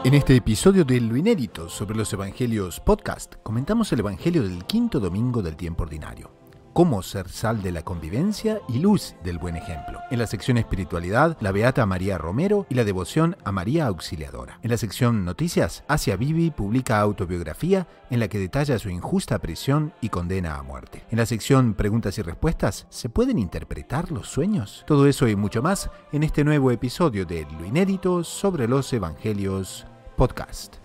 En este episodio de Lo Inédito sobre los Evangelios Podcast, comentamos el Evangelio del quinto domingo del tiempo ordinario. Cómo ser sal de la convivencia y luz del buen ejemplo. En la sección Espiritualidad, la Beata María Romero y la devoción a María Auxiliadora. En la sección Noticias, Asia Bibi publica autobiografía en la que detalla su injusta prisión y condena a muerte. En la sección Preguntas y Respuestas, ¿se pueden interpretar los sueños? Todo eso y mucho más en este nuevo episodio de Lo Inédito sobre los Evangelios Podcast.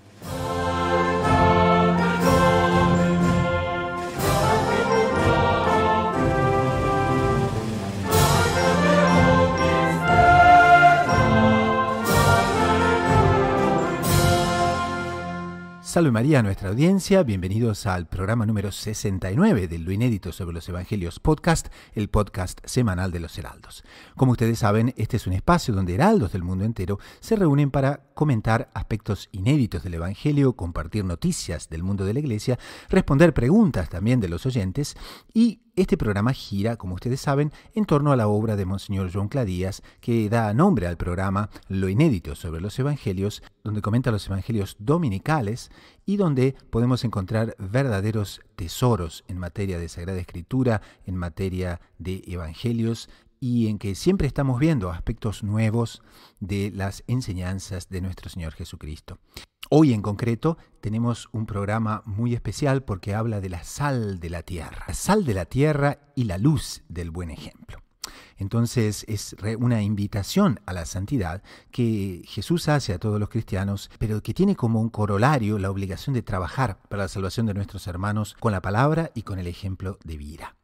Salve María a nuestra audiencia, bienvenidos al programa número 69 de Lo Inédito sobre los Evangelios Podcast, el podcast semanal de los Heraldos. Como ustedes saben, este es un espacio donde heraldos del mundo entero se reúnen para comentar aspectos inéditos del Evangelio, compartir noticias del mundo de la Iglesia, responder preguntas también de los oyentes y este programa gira, como ustedes saben, en torno a la obra de Monseñor Joan Cladías, que da nombre al programa Lo Inédito sobre los Evangelios, donde comenta los Evangelios dominicales y donde podemos encontrar verdaderos tesoros en materia de Sagrada Escritura, en materia de Evangelios, y en que siempre estamos viendo aspectos nuevos de las enseñanzas de nuestro Señor Jesucristo. Hoy en concreto tenemos un programa muy especial porque habla de la sal de la tierra y la luz del buen ejemplo. Entonces es una invitación a la santidad que Jesús hace a todos los cristianos, pero que tiene como un corolario la obligación de trabajar para la salvación de nuestros hermanos con la palabra y con el ejemplo de vida.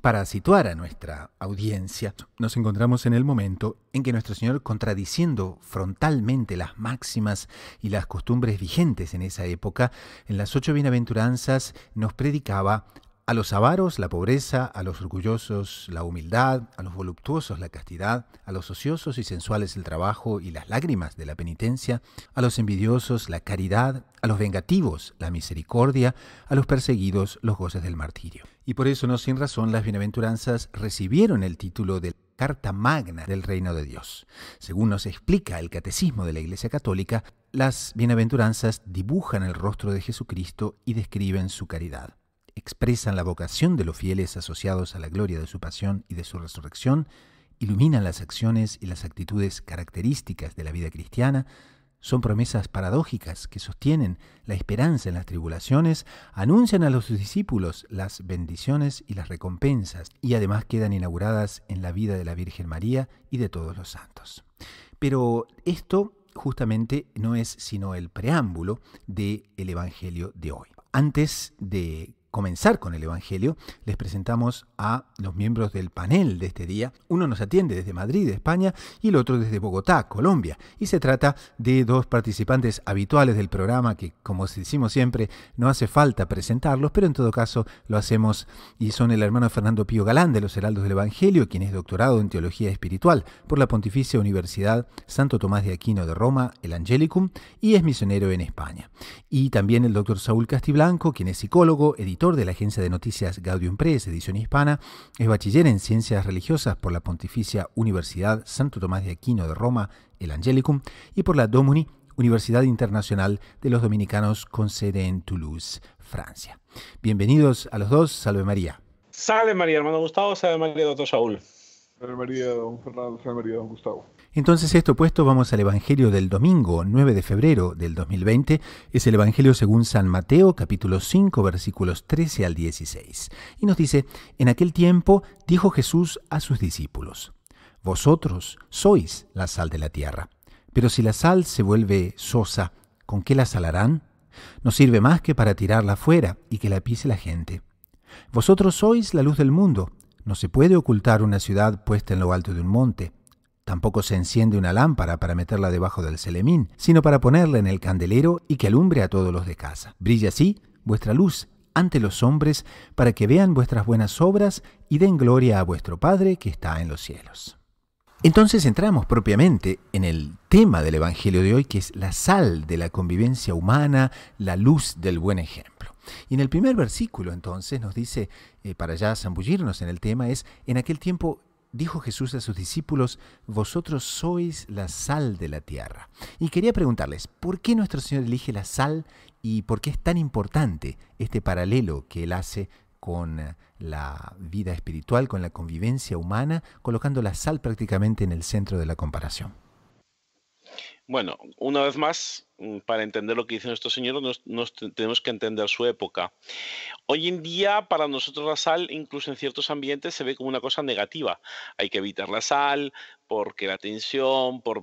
Para situar a nuestra audiencia, nos encontramos en el momento en que nuestro Señor, contradiciendo frontalmente las máximas y las costumbres vigentes en esa época, en las 8 bienaventuranzas nos predicaba a los avaros la pobreza, a los orgullosos la humildad, a los voluptuosos la castidad, a los ociosos y sensuales el trabajo y las lágrimas de la penitencia, a los envidiosos la caridad, a los vengativos la misericordia, a los perseguidos los goces del martirio. Y por eso, no sin razón, las bienaventuranzas recibieron el título de Carta Magna del Reino de Dios. Según nos explica el Catecismo de la Iglesia Católica, las bienaventuranzas dibujan el rostro de Jesucristo y describen su caridad. Expresan la vocación de los fieles asociados a la gloria de su pasión y de su resurrección, iluminan las acciones y las actitudes características de la vida cristiana, son promesas paradójicas que sostienen la esperanza en las tribulaciones, anuncian a los discípulos las bendiciones y las recompensas, y además quedan inauguradas en la vida de la Virgen María y de todos los santos. Pero esto justamente no es sino el preámbulo del Evangelio de hoy. Antes de comenzar con el Evangelio, les presentamos a los miembros del panel de este día. Uno nos atiende desde Madrid, España, y el otro desde Bogotá, Colombia. Y se trata de dos participantes habituales del programa que, como decimos siempre, no hace falta presentarlos, pero en todo caso lo hacemos, y son el hermano Fernando Pío Galán de los Heraldos del Evangelio, quien es doctorado en Teología Espiritual por la Pontificia Universidad Santo Tomás de Aquino de Roma, el Angelicum, y es misionero en España. Y también el doctor Saúl Castiblanco, quien es psicólogo, editor de la agencia de noticias Gaudium Press, edición hispana, es bachiller en Ciencias Religiosas por la Pontificia Universidad Santo Tomás de Aquino de Roma, el Angelicum, y por la Domuni, Universidad Internacional de los Dominicanos con sede en Toulouse, Francia. Bienvenidos a los dos, salve María. Salve María, hermano Gustavo, salve María, doctor Saúl. Salve María, don Fernando, salve María, don Gustavo. Entonces, esto puesto, vamos al Evangelio del domingo 9 de febrero del 2020. Es el Evangelio según San Mateo, capítulo 5, versículos 13 al 16. Y nos dice: en aquel tiempo dijo Jesús a sus discípulos: vosotros sois la sal de la tierra. Pero si la sal se vuelve sosa, ¿con qué la salarán? No sirve más que para tirarla fuera y que la pise la gente. Vosotros sois la luz del mundo. No se puede ocultar una ciudad puesta en lo alto de un monte. Tampoco se enciende una lámpara para meterla debajo del celemín, sino para ponerla en el candelero y que alumbre a todos los de casa. Brille así vuestra luz ante los hombres, para que vean vuestras buenas obras y den gloria a vuestro Padre que está en los cielos. Entonces entramos propiamente en el tema del Evangelio de hoy, que es la sal de la convivencia humana, la luz del buen ejemplo. Y en el primer versículo entonces nos dice, para ya zambullirnos en el tema, es: en aquel tiempo dijo Jesús a sus discípulos, vosotros sois la sal de la tierra. Y quería preguntarles, ¿por qué nuestro Señor elige la sal y por qué es tan importante este paralelo que Él hace con la vida espiritual, con la convivencia humana, colocando la sal prácticamente en el centro de la comparación? Bueno, una vez más, para entender lo que dice nuestro Señor, tenemos que entender su época. Hoy en día, para nosotros la sal, incluso en ciertos ambientes, se ve como una cosa negativa. Hay que evitar la sal porque la tensión, por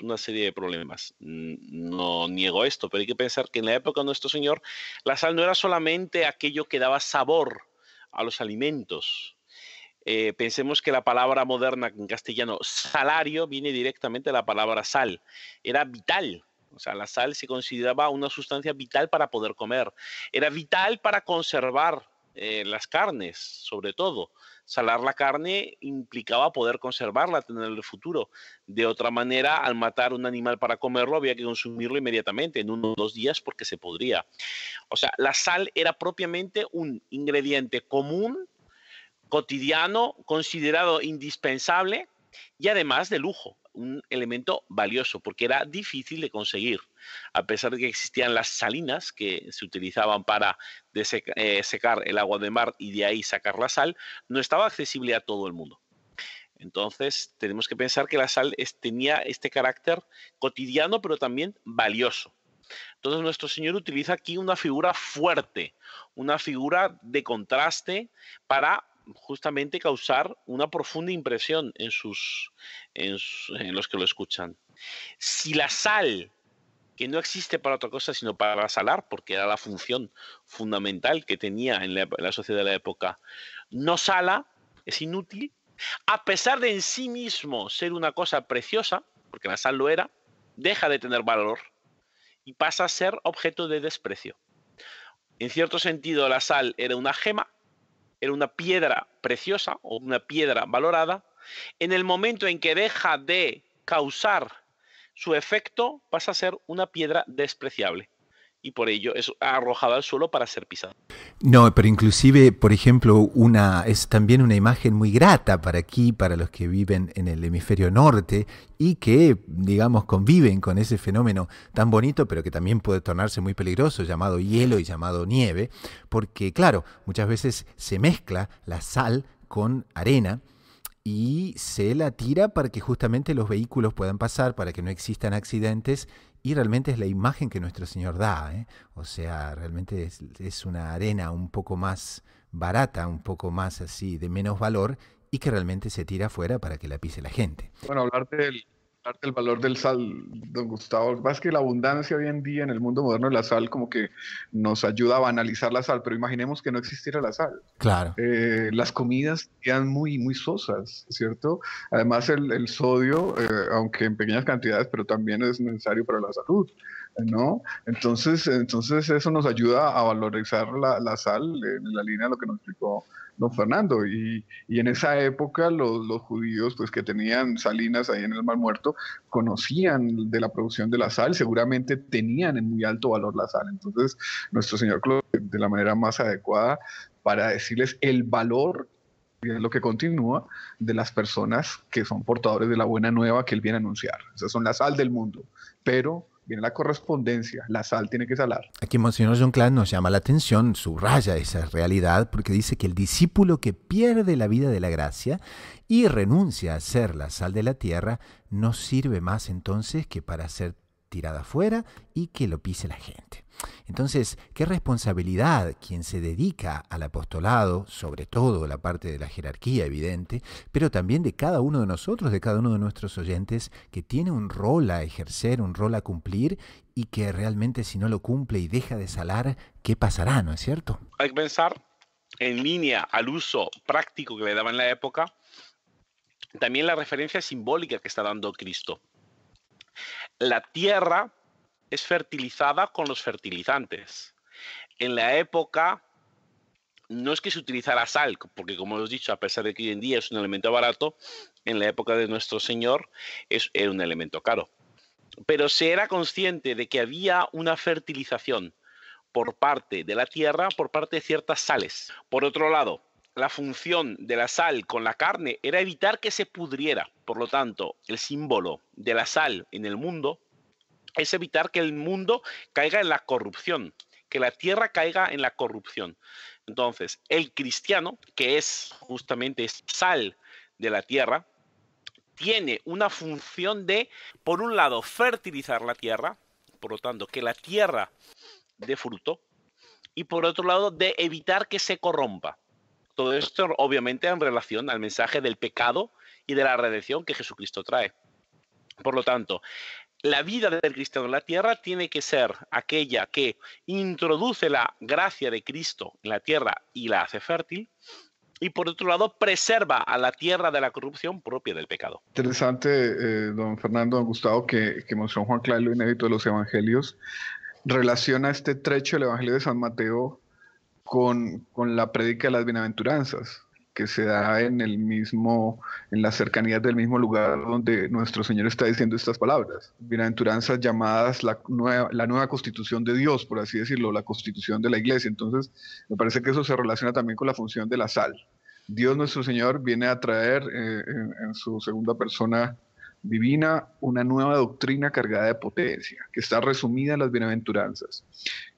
una serie de problemas. No niego esto, pero hay que pensar que en la época de nuestro Señor, la sal no era solamente aquello que daba sabor a los alimentos. Pensemos que la palabra moderna en castellano salario viene directamente de la palabra sal. Era vital. O sea, la sal se consideraba una sustancia vital para poder comer. Era vital para conservar las carnes, sobre todo. Salar la carne implicaba poder conservarla, tener el futuro. De otra manera, al matar un animal para comerlo, había que consumirlo inmediatamente, en 1 o 2 días, porque se podría. O sea, la sal era propiamente un ingrediente común, cotidiano, considerado indispensable y además de lujo, un elemento valioso porque era difícil de conseguir. A pesar de que existían las salinas que se utilizaban para secar el agua de mar y de ahí sacar la sal, no estaba accesible a todo el mundo. Entonces tenemos que pensar que la sal tenía este carácter cotidiano pero también valioso. Entonces nuestro Señor utiliza aquí una figura fuerte, una figura de contraste para justamente causar una profunda impresión en los que lo escuchan. Si la sal, que no existe para otra cosa sino para salar, porque era la función fundamental que tenía en la sociedad de la época, no sala, es inútil, a pesar de en sí mismo ser una cosa preciosa, porque la sal lo era, deja de tener valor y pasa a ser objeto de desprecio. En cierto sentido, la sal era una gema, era una piedra preciosa o una piedra valorada. En el momento en que deja de causar su efecto, pasa a ser una piedra despreciable y por ello es arrojada al suelo para ser pisada. No, pero inclusive, por ejemplo, es también una imagen muy grata para aquí, para los que viven en el hemisferio norte y que, digamos, conviven con ese fenómeno tan bonito, pero que también puede tornarse muy peligroso, llamado hielo y llamado nieve, porque, claro, muchas veces se mezcla la sal con arena y se la tira para que justamente los vehículos puedan pasar, para que no existan accidentes, y realmente es la imagen que nuestro Señor da, ¿eh? O sea, realmente es una arena un poco más barata, un poco más así de menos valor, y que realmente se tira afuera para que la pise la gente. Bueno, hablar del valor del sal, don Gustavo, más que la abundancia hoy en día en el mundo moderno de la sal como que nos ayuda a banalizar la sal, pero imaginemos que no existiera la sal. Claro. Las comidas quedan muy, muy sosas, ¿cierto? Además el sodio, aunque en pequeñas cantidades, pero también es necesario para la salud, ¿no? Entonces eso nos ayuda a valorizar la sal en la línea de lo que nos explicó don Fernando. Y en esa época los judíos, pues que tenían salinas ahí en el Mar Muerto, conocían de la producción de la sal, seguramente tenían en muy alto valor la sal. Entonces nuestro Señor, de la manera más adecuada para decirles el valor, y es lo que continúa, de las personas que son portadores de la buena nueva que Él viene a anunciar. Esas son la sal del mundo, pero viene la correspondencia, la sal tiene que salar. Aquí Monseñor John Clark nos llama la atención, subraya esa realidad, porque dice que el discípulo que pierde la vida de la gracia y renuncia a ser la sal de la tierra, no sirve más entonces que para ser tirada afuera y que lo pise la gente. Entonces, qué responsabilidad quien se dedica al apostolado, sobre todo la parte de la jerarquía evidente, pero también de cada uno de nosotros, de cada uno de nuestros oyentes, que tiene un rol a ejercer, un rol a cumplir, y que realmente si no lo cumple y deja de salar, ¿qué pasará? ¿No es cierto? Hay que pensar en línea al uso práctico que le daba en la época, también la referencia simbólica que está dando Cristo. La tierra es fertilizada con los fertilizantes. En la época no es que se utilizara sal, porque como hemos dicho, a pesar de que hoy en día es un elemento barato, en la época de nuestro Señor era un elemento caro. Pero se era consciente de que había una fertilización por parte de la tierra, por parte de ciertas sales. Por otro lado, la función de la sal con la carne era evitar que se pudriera. Por lo tanto, el símbolo de la sal en el mundo es evitar que el mundo caiga en la corrupción, que la tierra caiga en la corrupción. Entonces, el cristiano, que es justamente sal de la tierra, tiene una función de, por un lado, fertilizar la tierra, por lo tanto, que la tierra dé fruto, y por otro lado, de evitar que se corrompa. Todo esto, obviamente, en relación al mensaje del pecado y de la redención que Jesucristo trae. Por lo tanto, la vida del cristiano en la tierra tiene que ser aquella que introduce la gracia de Cristo en la tierra y la hace fértil, y por otro lado preserva a la tierra de la corrupción propia del pecado. Interesante, don Fernando, don Gustavo, que mostró Juan Claro lo inédito de los evangelios. Relaciona este trecho del Evangelio de San Mateo con la prédica de las bienaventuranzas, que se da en las cercanías del mismo lugar donde nuestro Señor está diciendo estas palabras. Bienaventuranzas llamadas la nueva constitución de Dios, por así decirlo, la constitución de la iglesia. Entonces, me parece que eso se relaciona también con la función de la sal. Dios nuestro Señor viene a traer en su segunda persona divina una nueva doctrina cargada de potencia, que está resumida en las bienaventuranzas,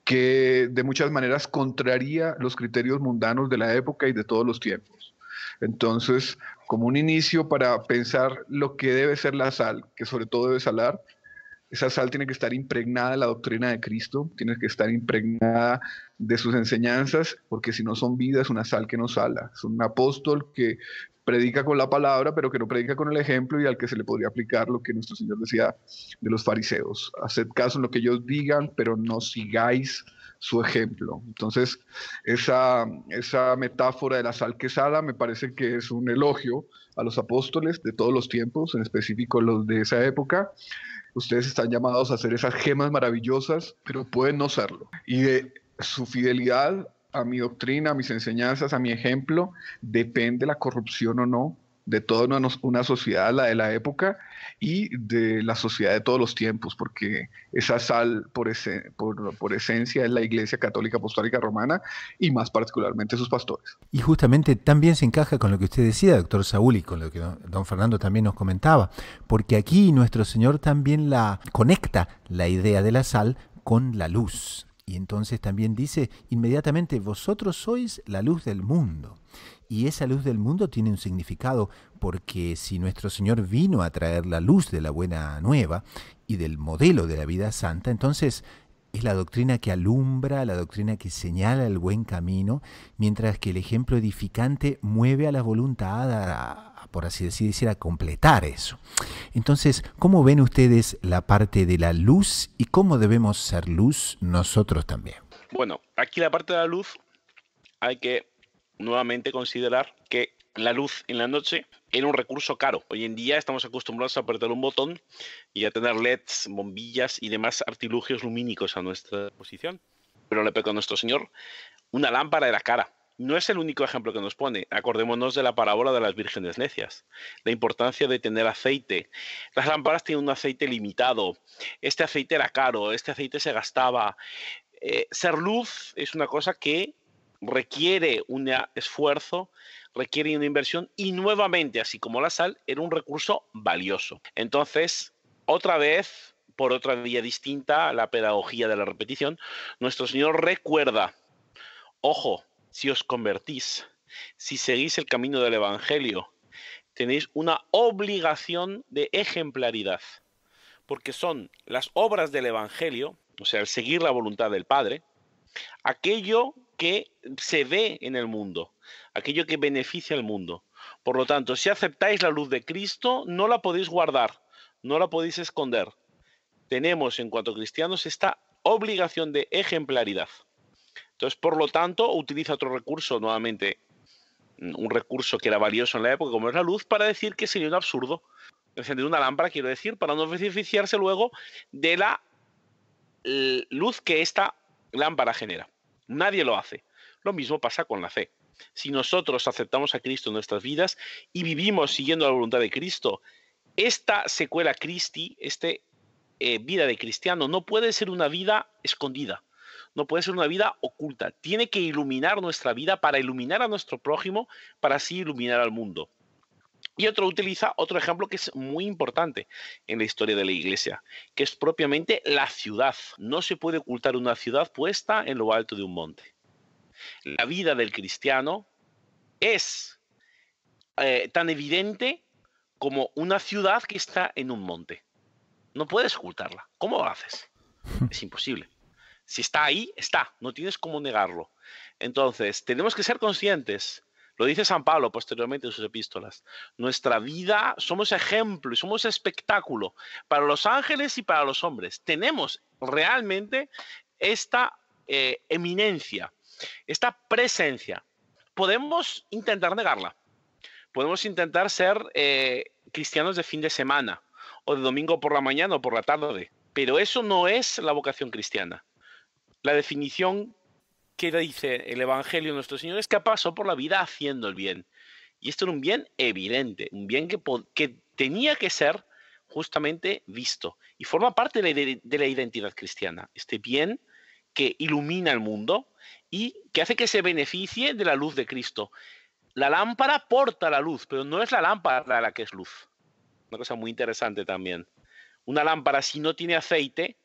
que de muchas maneras contraría los criterios mundanos de la época y de todos los tiempos. Entonces, como un inicio para pensar lo que debe ser la sal, que sobre todo debe salar, esa sal tiene que estar impregnada de la doctrina de Cristo, tiene que estar impregnada de sus enseñanzas, porque si no son vida, es una sal que no sala. Es un apóstol que predica con la palabra, pero que no predica con el ejemplo, y al que se le podría aplicar lo que nuestro Señor decía de los fariseos: haced caso en lo que ellos digan, pero no sigáis su ejemplo. Entonces, esa metáfora de la sal que sala me parece que es un elogio a los apóstoles de todos los tiempos, en específico los de esa época. Ustedes están llamados a hacer esas gemas maravillosas, pero pueden no serlo. Y de su fidelidad a mi doctrina, a mis enseñanzas, a mi ejemplo, depende la corrupción o no de toda una sociedad, la de la época, y de la sociedad de todos los tiempos, porque esa sal por esencia es la Iglesia Católica Apostólica Romana, y más particularmente sus pastores. Y justamente también se encaja con lo que usted decía, doctor Saúl, y con lo que don Fernando también nos comentaba, porque aquí nuestro Señor también la conecta la idea de la sal con la luz. Y entonces también dice inmediatamente: vosotros sois la luz del mundo. Y esa luz del mundo tiene un significado, porque si nuestro Señor vino a traer la luz de la buena nueva y del modelo de la vida santa, entonces es la doctrina que alumbra, la doctrina que señala el buen camino, mientras que el ejemplo edificante mueve a la voluntad por así decir, a completar eso. Entonces, ¿cómo ven ustedes la parte de la luz y cómo debemos ser luz nosotros también? Bueno, aquí la parte de la luz hay que nuevamente considerar que la luz en la noche era un recurso caro. Hoy en día estamos acostumbrados a apretar un botón y a tener LEDs, bombillas y demás artilugios lumínicos a nuestra disposición. Pero le pegó a nuestro Señor, una lámpara era cara. No es el único ejemplo que nos pone. Acordémonos de la parábola de las vírgenes necias. La importancia de tener aceite. Las lámparas tienen un aceite limitado. Este aceite era caro, este aceite se gastaba. Ser luz es una cosa que requiere un esfuerzo, requiere una inversión, y nuevamente, así como la sal, era un recurso valioso. Entonces, otra vez, por otra vía distinta, la pedagogía de la repetición, nuestro Señor recuerda: ojo, si os convertís, si seguís el camino del Evangelio, tenéis una obligación de ejemplaridad, porque son las obras del Evangelio, o sea, el seguir la voluntad del Padre, aquello que se ve en el mundo, aquello que beneficia al mundo. Por lo tanto, si aceptáis la luz de Cristo, no la podéis guardar, no la podéis esconder. Tenemos, en cuanto cristianos, esta obligación de ejemplaridad. Entonces, por lo tanto, utiliza otro recurso, nuevamente, un recurso que era valioso en la época, como es la luz, para decir que sería un absurdo encender una lámpara, quiero decir, para no beneficiarse luego de la luz que esta lámpara genera. Nadie lo hace. Lo mismo pasa con la fe. Si nosotros aceptamos a Cristo en nuestras vidas y vivimos siguiendo la voluntad de Cristo, esta secuela Christi, vida de cristiano, no puede ser una vida escondida. no puede ser una vida oculta. Tiene que iluminar nuestra vida para iluminar a nuestro prójimo, para así iluminar al mundo. Y utiliza otro ejemplo que es muy importante en la historia de la Iglesia, que es propiamente la ciudad. No se puede ocultar una ciudad puesta en lo alto de un monte. La vida del cristiano es tan evidente como una ciudad que está en un monte. No puedes ocultarla. ¿Cómo lo haces? Es imposible. Si está ahí, está. No tienes cómo negarlo. Entonces, tenemos que ser conscientes. Lo dice San Pablo posteriormente en sus epístolas. Nuestra vida, somos ejemplo y somos espectáculo para los ángeles y para los hombres. Tenemos realmente esta eminencia, esta presencia. Podemos intentar negarla. Podemos intentar ser cristianos de fin de semana o de domingo por la mañana o por la tarde, pero eso no es la vocación cristiana. La definición que dice el Evangelio de nuestro Señor es que pasó por la vida haciendo el bien. Y esto era un bien evidente, un bien que tenía que ser justamente visto y forma parte de la identidad cristiana. Este bien que ilumina el mundo y que hace que se beneficie de la luz de Cristo. La lámpara porta la luz, pero no es la lámpara la que es luz. Una cosa muy interesante también. Una lámpara, si no tiene aceite,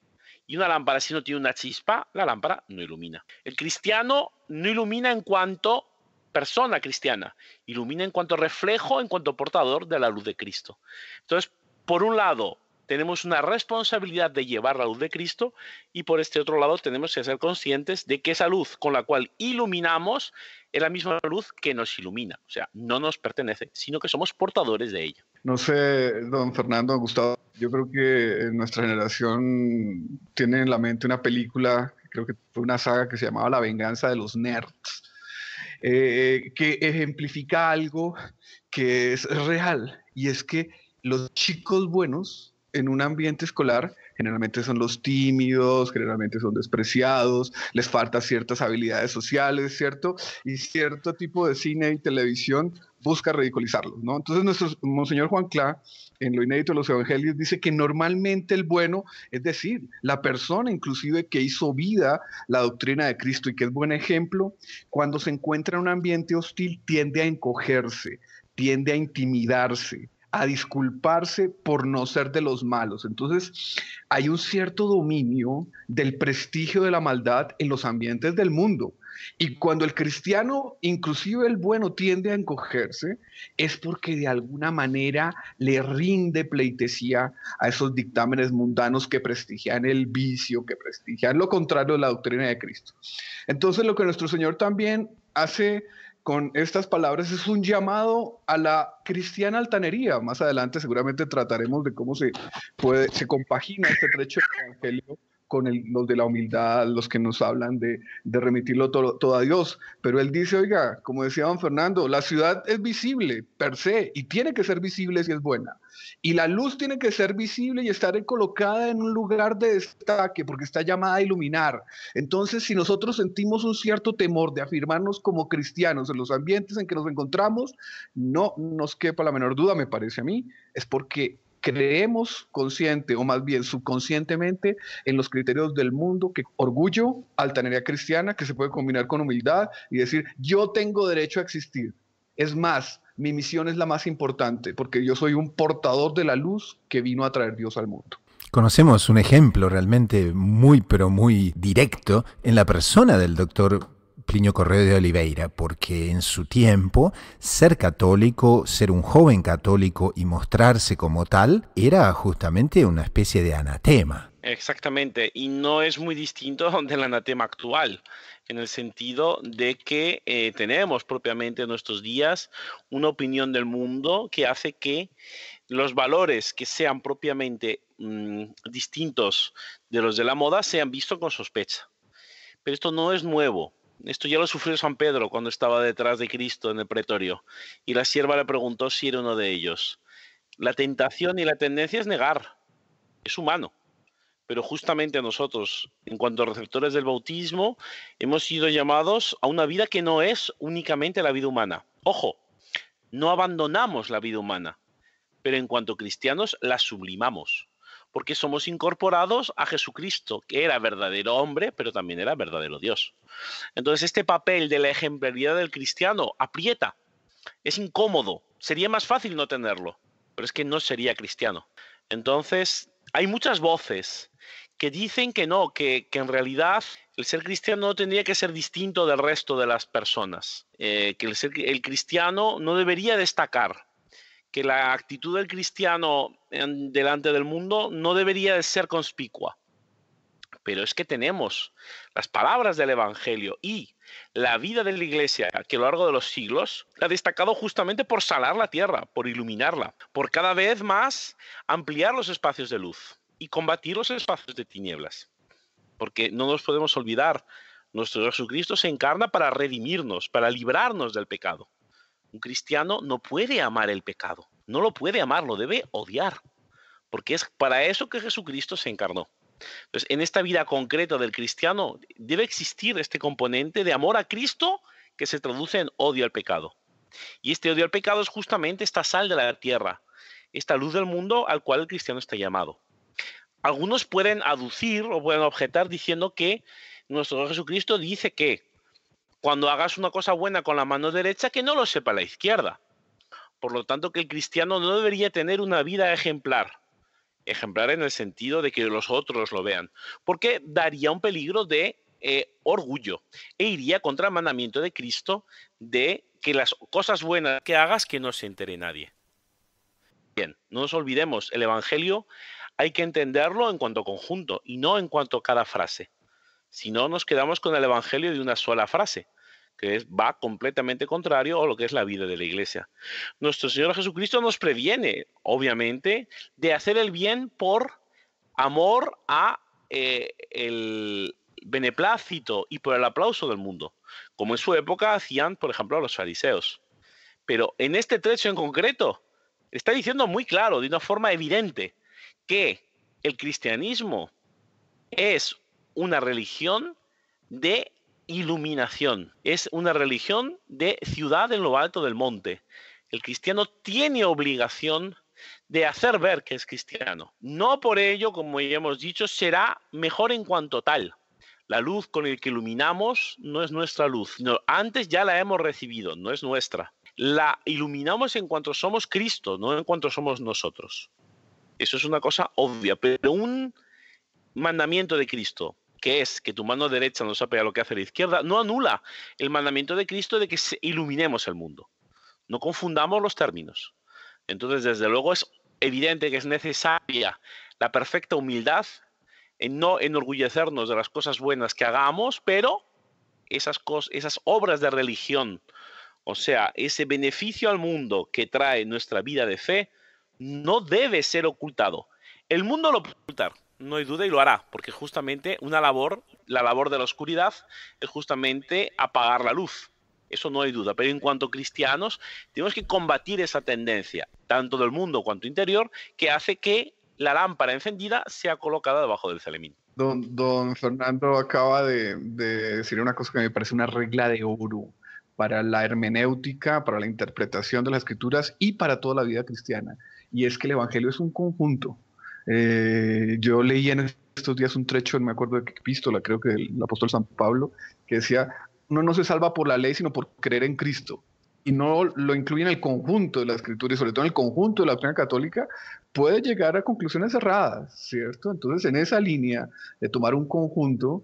y una lámpara, si no tiene una chispa, la lámpara no ilumina. El cristiano no ilumina en cuanto persona cristiana, ilumina en cuanto reflejo, en cuanto portador de la luz de Cristo. Entonces, por un lado, tenemos una responsabilidad de llevar la luz de Cristo y por este otro lado tenemos que ser conscientes de que esa luz con la cual iluminamos es la misma luz que nos ilumina. O sea, no nos pertenece, sino que somos portadores de ella. No sé, don Fernando, Gustavo, yo creo que nuestra generación tiene en la mente una película, creo que fue una saga que se llamaba La venganza de los nerds, que ejemplifica algo que es real, y es que los chicos buenos en un ambiente escolar generalmente son los tímidos, generalmente son despreciados, les faltan ciertas habilidades sociales, ¿cierto? Y cierto tipo de cine y televisión busca ridiculizarlos, ¿no? Entonces nuestro Monseñor Juan Clá, en lo inédito de los Evangelios, dice que normalmente el bueno, es decir, la persona inclusive que hizo vida la doctrina de Cristo y que es buen ejemplo, cuando se encuentra en un ambiente hostil tiende a encogerse, tiende a intimidarse, a disculparse por no ser de los malos. Entonces, hay un cierto dominio del prestigio de la maldad en los ambientes del mundo. Y cuando el cristiano, inclusive el bueno, tiende a encogerse, es porque de alguna manera le rinde pleitesía a esos dictámenes mundanos que prestigian el vicio, que prestigian lo contrario de la doctrina de Cristo. Entonces, lo que nuestro Señor también hace con estas palabras es un llamado a la cristiana altanería. Más adelante seguramente trataremos de cómo se compagina este trecho del Evangelio con los de la humildad, los que nos hablan de remitirlo todo a Dios. Pero él dice, oiga, como decía don Fernando, la ciudad es visible per se y tiene que ser visible si es buena. Y la luz tiene que ser visible y estar colocada en un lugar de destaque porque está llamada a iluminar. Entonces, si nosotros sentimos un cierto temor de afirmarnos como cristianos en los ambientes en que nos encontramos, no nos quepa la menor duda, me parece a mí, es porque creemos consciente o más bien subconscientemente en los criterios del mundo, que orgullo, altanería cristiana, que se puede combinar con humildad y decir, yo tengo derecho a existir. Es más, mi misión es la más importante porque yo soy un portador de la luz que vino a traer Dios al mundo. Conocemos un ejemplo realmente muy, pero muy directo en la persona del doctor Plinio Corrêa de Oliveira, porque en su tiempo ser católico, ser un joven católico y mostrarse como tal era justamente una especie de anatema. Exactamente, y no es muy distinto del anatema actual, en el sentido de que tenemos propiamente en nuestros días una opinión del mundo que hace que los valores que sean propiamente distintos de los de la moda sean vistos con sospecha. Pero esto no es nuevo. Esto ya lo sufrió San Pedro cuando estaba detrás de Cristo en el pretorio y la sierva le preguntó si era uno de ellos. La tentación y la tendencia es negar, es humano, pero justamente nosotros, en cuanto a receptores del bautismo, hemos sido llamados a una vida que no es únicamente la vida humana. Ojo, no abandonamos la vida humana, pero en cuanto cristianos la sublimamos, porque somos incorporados a Jesucristo, que era verdadero hombre, pero también era verdadero Dios. Entonces, este papel de la ejemplaridad del cristiano aprieta, es incómodo, sería más fácil no tenerlo, pero es que no sería cristiano. Entonces, hay muchas voces que dicen que no, que en realidad el ser cristiano no tendría que ser distinto del resto de las personas, que el cristiano no debería destacar, que la actitud del cristiano delante del mundo no debería de ser conspicua. Pero es que tenemos las palabras del Evangelio y la vida de la Iglesia que a lo largo de los siglos ha destacado justamente por salar la tierra, por iluminarla, por cada vez más ampliar los espacios de luz y combatir los espacios de tinieblas. Porque no nos podemos olvidar, nuestro Jesucristo se encarna para redimirnos, para librarnos del pecado. Un cristiano no puede amar el pecado, no lo puede amar, lo debe odiar, porque es para eso que Jesucristo se encarnó. Entonces, en esta vida concreta del cristiano debe existir este componente de amor a Cristo que se traduce en odio al pecado. Y este odio al pecado es justamente esta sal de la tierra, esta luz del mundo al cual el cristiano está llamado. Algunos pueden aducir o pueden objetar diciendo que nuestro Jesucristo dice que cuando hagas una cosa buena con la mano derecha, que no lo sepa la izquierda. Por lo tanto, que el cristiano no debería tener una vida ejemplar. Ejemplar en el sentido de que los otros lo vean, porque daría un peligro de orgullo e iría contra el mandamiento de Cristo de que las cosas buenas que hagas que no se entere nadie. Bien, no nos olvidemos, el Evangelio hay que entenderlo en cuanto a conjunto y no en cuanto a cada frase. Si no, nos quedamos con el Evangelio de una sola frase, que va completamente contrario a lo que es la vida de la Iglesia. Nuestro Señor Jesucristo nos previene, obviamente, de hacer el bien por amor a el beneplácito y por el aplauso del mundo, como en su época hacían, por ejemplo, los fariseos. Pero en este trecho en concreto, está diciendo muy claro, de una forma evidente, que el cristianismo es una religión de iluminación, es una religión de ciudad en lo alto del monte. El cristiano tiene obligación de hacer ver que es cristiano. No por ello, como ya hemos dicho, será mejor en cuanto tal. La luz con la que iluminamos no es nuestra luz, sino antes ya la hemos recibido, no es nuestra. La iluminamos en cuanto somos Cristo, no en cuanto somos nosotros. Eso es una cosa obvia, pero un mandamiento de Cristo, que es que tu mano derecha no sepa lo que hace la izquierda, no anula el mandamiento de Cristo de que iluminemos el mundo. No confundamos los términos. Entonces, desde luego, es evidente que es necesaria la perfecta humildad en no enorgullecernos de las cosas buenas que hagamos, pero esas obras de religión, o sea, ese beneficio al mundo que trae nuestra vida de fe, no debe ser ocultado. El mundo lo puede ocultar, no hay duda, y lo hará, porque justamente la labor de la oscuridad es justamente apagar la luz. Eso no hay duda, pero en cuanto a cristianos tenemos que combatir esa tendencia, tanto del mundo cuanto interior, que hace que la lámpara encendida sea colocada debajo del celemín. Don Fernando acaba de decir una cosa que me parece una regla de oro para la hermenéutica, para la interpretación de las escrituras y para toda la vida cristiana, y es que el Evangelio es un conjunto. Yo leí en estos días un trecho, no me acuerdo de qué epístola, creo que del apóstol San Pablo, que decía: uno no se salva por la ley, sino por creer en Cristo. Y no lo incluye en el conjunto de la Escritura, y sobre todo en el conjunto de la doctrina católica, puede llegar a conclusiones cerradas, ¿cierto? Entonces, en esa línea de tomar un conjunto,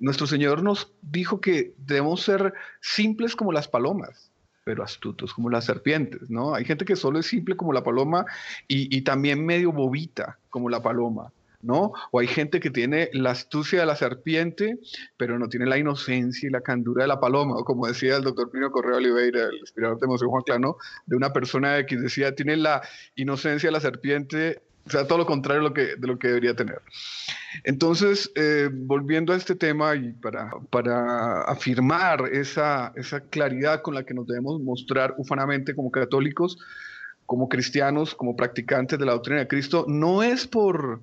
nuestro Señor nos dijo que debemos ser simples como las palomas, pero astutos como las serpientes, ¿no? Hay gente que solo es simple como la paloma y también medio bobita como la paloma, ¿no? O hay gente que tiene la astucia de la serpiente, pero no tiene la inocencia y la candura de la paloma, o como decía el doctor Pino Correa Oliveira, el inspirador de Monseñor Juan Clano, de una persona que decía: tiene la inocencia de la serpiente, o sea, todo lo contrario de lo que debería tener. Entonces, volviendo a este tema y para afirmar esa claridad con la que nos debemos mostrar ufanamente como católicos, como cristianos, como practicantes de la doctrina de Cristo, no es porque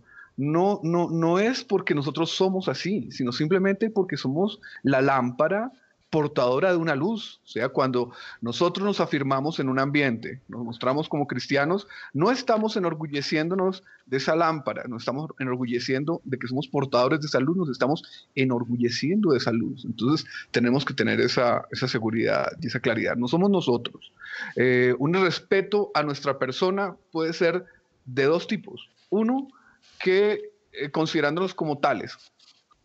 nosotros somos así, sino simplemente porque somos la lámpara portadora de una luz. O sea, cuando nosotros nos afirmamos en un ambiente, nos mostramos como cristianos, no estamos enorgulleciéndonos de esa lámpara, no estamos enorgulleciendo de que somos portadores de esa luz, nos estamos enorgulleciendo de esa luz. Entonces tenemos que tener esa seguridad y esa claridad. No somos nosotros. Un respeto a nuestra persona puede ser de dos tipos. Uno, que considerándolos como tales,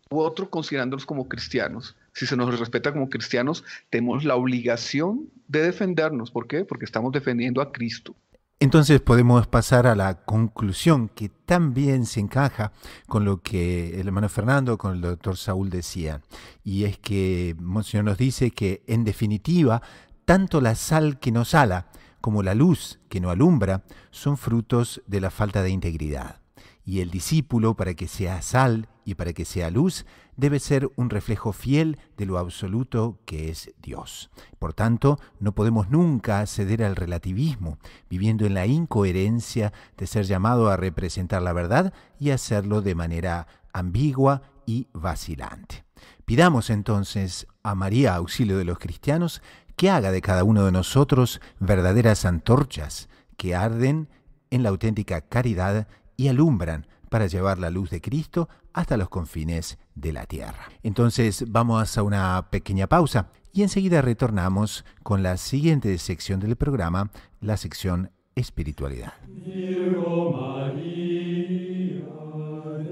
u otro considerándolos como cristianos. Si se nos respeta como cristianos, tenemos la obligación de defendernos. ¿Por qué? Porque estamos defendiendo a Cristo. Entonces podemos pasar a la conclusión que también se encaja con lo que el hermano Fernando, con el doctor Saúl decían, y es que Monseñor nos dice que en definitiva, tanto la sal que nos sala como la luz que nos alumbra son frutos de la falta de integridad. Y el discípulo, para que sea sal y para que sea luz, debe ser un reflejo fiel de lo absoluto que es Dios. Por tanto, no podemos nunca ceder al relativismo, viviendo en la incoherencia de ser llamado a representar la verdad y hacerlo de manera ambigua y vacilante. Pidamos entonces a María, auxilio de los cristianos, que haga de cada uno de nosotros verdaderas antorchas que arden en la auténtica caridad y alumbran para llevar la luz de Cristo hasta los confines de la tierra. Entonces vamos a una pequeña pausa y enseguida retornamos con la siguiente sección del programa, la sección Espiritualidad. Virgo Maria,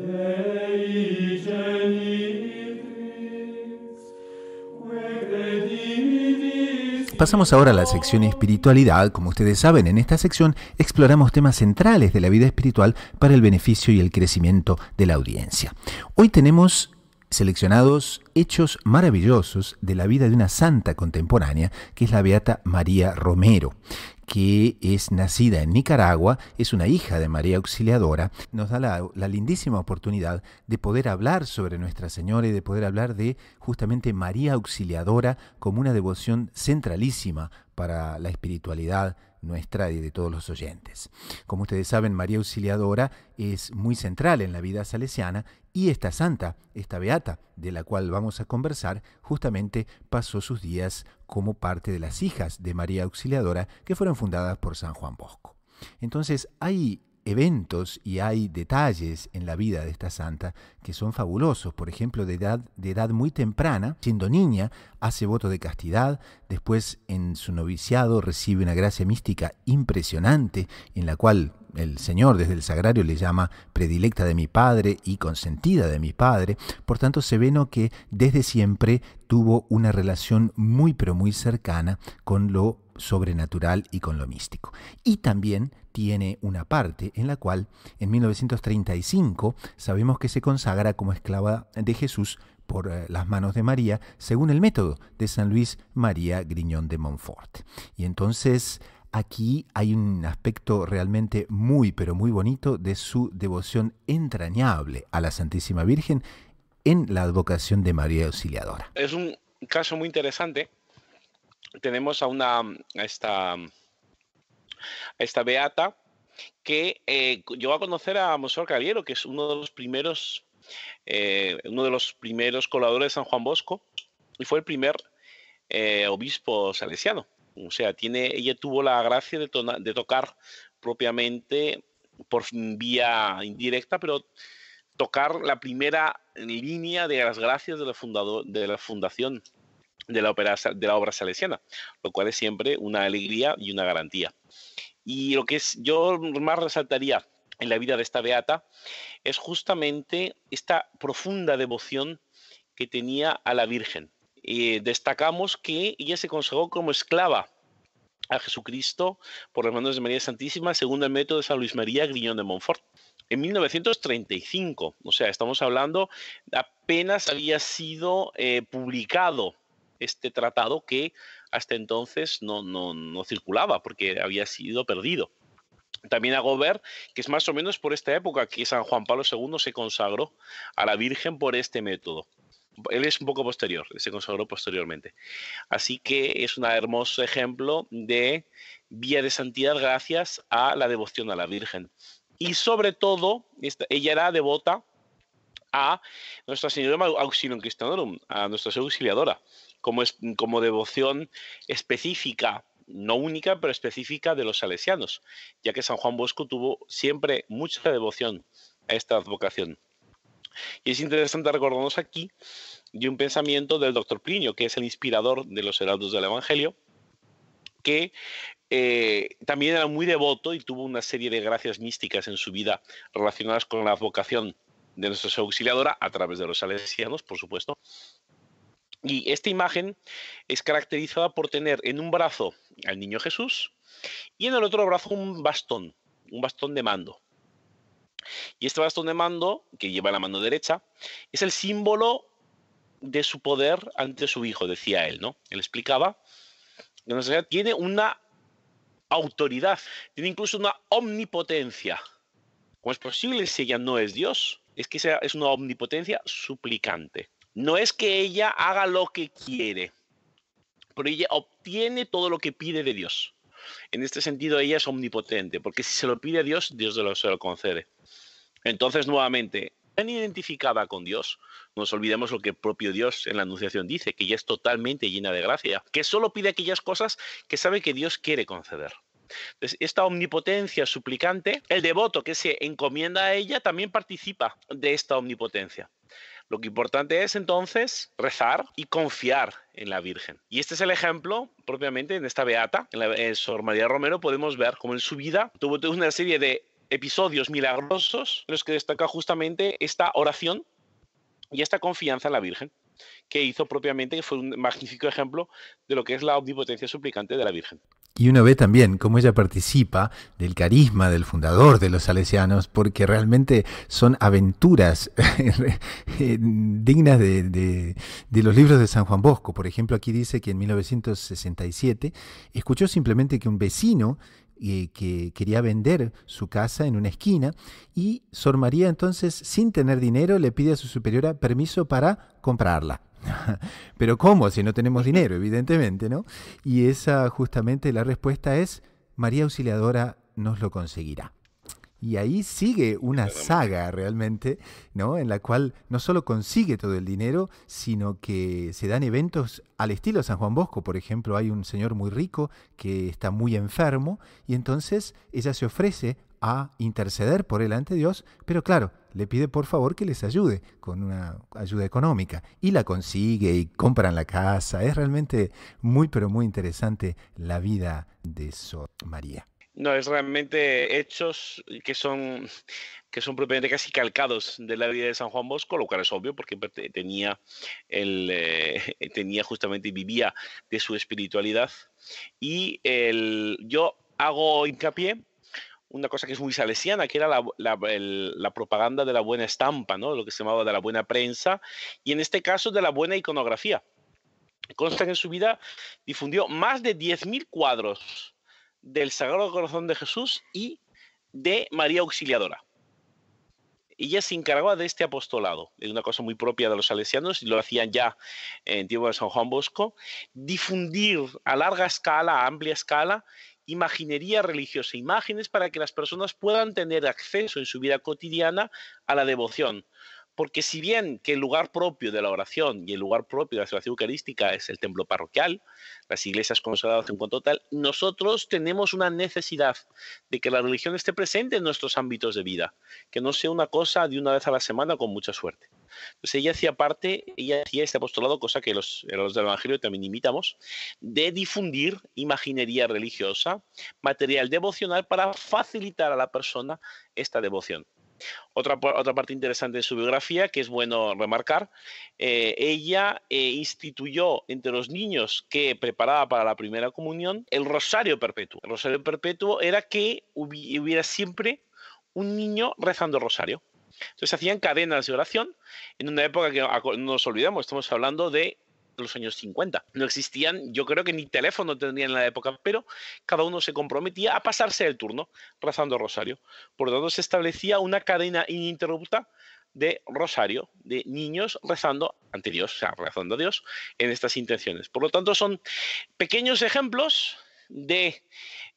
Dei Pasamos ahora a la sección Espiritualidad. Como ustedes saben, en esta sección exploramos temas centrales de la vida espiritual para el beneficio y el crecimiento de la audiencia. Hoy tenemos seleccionados hechos maravillosos de la vida de una santa contemporánea, que es la beata María Romero, que es nacida en Nicaragua, es una hija de María Auxiliadora. Nos da la lindísima oportunidad de poder hablar sobre Nuestra Señora y de poder hablar de justamente María Auxiliadora como una devoción centralísima para la espiritualidad nuestra y de todos los oyentes. Como ustedes saben, María Auxiliadora es muy central en la vida salesiana y esta santa, esta beata, de la cual vamos a conversar, justamente pasó sus días como parte de las hijas de María Auxiliadora que fueron fundadas por San Juan Bosco. Entonces hay eventos y hay detalles en la vida de esta santa que son fabulosos. Por ejemplo, de edad muy temprana, siendo niña, hace voto de castidad, después en su noviciado recibe una gracia mística impresionante en la cual el Señor desde el sagrario le llama predilecta de mi Padre y consentida de mi Padre. Por tanto, se ve que desde siempre tuvo una relación muy pero muy cercana con lo sobrenatural y con lo místico. Y también tiene una parte en la cual en 1935 sabemos que se consagra como esclava de Jesús por las manos de María, según el método de San Luis María Griñón de Montfort. Y entonces aquí hay un aspecto realmente muy, pero muy bonito de su devoción entrañable a la Santísima Virgen en la advocación de María Auxiliadora. Es un caso muy interesante. Tenemos a esta beata que llegó a conocer a Monseñor Caviero, que es uno de los primeros colaboradores de San Juan Bosco y fue el primer obispo salesiano. O sea, ella tuvo la gracia de tocar propiamente por vía indirecta, pero tocar la primera línea de las gracias de la fundación de la obra salesiana, lo cual es siempre una alegría y una garantía. Y lo que yo más resaltaría en la vida de esta beata es justamente esta profunda devoción que tenía a la Virgen. Destacamos que ella se consagró como esclava a Jesucristo por las manos de María Santísima, según el método de San Luis María Griñón de Montfort. En 1935, o sea, estamos hablando, apenas había sido publicado este tratado que hasta entonces no circulaba porque había sido perdido. También hago ver que es más o menos por esta época que San Juan Pablo II se consagró a la Virgen por este método. Él es un poco posterior, se consagró posteriormente. Así que es un hermoso ejemplo de vía de santidad gracias a la devoción a la Virgen. Y sobre todo, ella era devota a Nuestra Señora Auxilium Christianorum, a Nuestra Señora Auxiliadora, como devoción específica, no única, pero específica de los salesianos, ya que San Juan Bosco tuvo siempre mucha devoción a esta advocación. Y es interesante recordarnos aquí de un pensamiento del doctor Plinio, que es el inspirador de los heraldos del Evangelio, que también era muy devoto y tuvo una serie de gracias místicas en su vida relacionadas con la advocación de Nuestra Señora Auxiliadora a través de los salesianos, por supuesto. Y esta imagen es caracterizada por tener en un brazo al niño Jesús y en el otro brazo un bastón de mando. Y este bastón de mando, que lleva la mano derecha, es el símbolo de su poder ante su hijo, decía él, ¿no? Él explicaba que Nuestra Señora tiene una autoridad, tiene incluso una omnipotencia. ¿Cómo es posible si ella no es Dios? Es que es una omnipotencia suplicante. No es que ella haga lo que quiere, pero ella obtiene todo lo que pide de Dios. En este sentido, ella es omnipotente, porque si se lo pide a Dios, Dios se lo concede. Entonces, nuevamente, tan identificada con Dios, no nos olvidemos lo que el propio Dios en la Anunciación dice, que ella es totalmente llena de gracia, que solo pide aquellas cosas que sabe que Dios quiere conceder. Entonces, esta omnipotencia suplicante, el devoto que se encomienda a ella también participa de esta omnipotencia. Lo que importante es entonces rezar y confiar en la Virgen. Y este es el ejemplo propiamente en esta beata, en Sor María Romero, podemos ver cómo en su vida tuvo una serie de episodios milagrosos en los que destaca justamente esta oración y esta confianza en la Virgen, que hizo propiamente, que fue un magnífico ejemplo de lo que es la omnipotencia suplicante de la Virgen. Y uno ve también cómo ella participa del carisma del fundador de los salesianos, porque realmente son aventuras dignas de los libros de San Juan Bosco. Por ejemplo, aquí dice que en 1967 escuchó simplemente que un vecino que quería vender su casa en una esquina y Sor María entonces, sin tener dinero, le pide a su superiora permiso para comprarla. Pero ¿cómo? Si no tenemos dinero, evidentemente, ¿no? Y esa justamente la respuesta es: María Auxiliadora nos lo conseguirá. Y ahí sigue una saga realmente, ¿no? En la cual no solo consigue todo el dinero, sino que se dan eventos al estilo San Juan Bosco. Por ejemplo, hay un señor muy rico que está muy enfermo y entonces ella se ofrece a interceder por él ante Dios, pero claro, le pide por favor que les ayude con una ayuda económica y la consigue y compran la casa. Es realmente muy pero muy interesante la vida de Sor María. No, es realmente hechos que son propiamente casi calcados de la vida de San Juan Bosco, lo cual es obvio porque tenía justamente, vivía de su espiritualidad. Y yo hago hincapié una cosa que es muy salesiana, que era la propaganda de la buena estampa, ¿no? Lo que se llamaba de la buena prensa, y en este caso de la buena iconografía. Consta que en su vida difundió más de 10.000 cuadros del Sagrado Corazón de Jesús y de María Auxiliadora. Ella se encargaba de este apostolado, es una cosa muy propia de los salesianos, y lo hacían ya en tiempo de San Juan Bosco, difundir a larga escala, a amplia escala, imaginería religiosa, imágenes para que las personas puedan tener acceso en su vida cotidiana a la devoción. Porque si bien que el lugar propio de la oración y el lugar propio de la celebración eucarística es el templo parroquial, las iglesias consagradas en cuanto tal, nosotros tenemos una necesidad de que la religión esté presente en nuestros ámbitos de vida, que no sea una cosa de una vez a la semana con mucha suerte. Entonces ella hacía este apostolado, cosa que los del Evangelio también imitamos, de difundir imaginería religiosa, material devocional para facilitar a la persona esta devoción. Otra parte interesante de su biografía que es bueno remarcar, ella instituyó entre los niños que preparaba para la primera comunión el rosario perpetuo. El rosario perpetuo era que hubiera siempre un niño rezando el rosario. Entonces hacían cadenas de oración en una época que no nos olvidamos, estamos hablando de los años 50. No existían, yo creo que ni teléfono tendrían en la época, pero cada uno se comprometía a pasarse el turno rezando rosario. Por lo tanto, se establecía una cadena ininterrupta de rosario, de niños rezando ante Dios, o sea, rezando a Dios en estas intenciones. Por lo tanto, son pequeños ejemplos de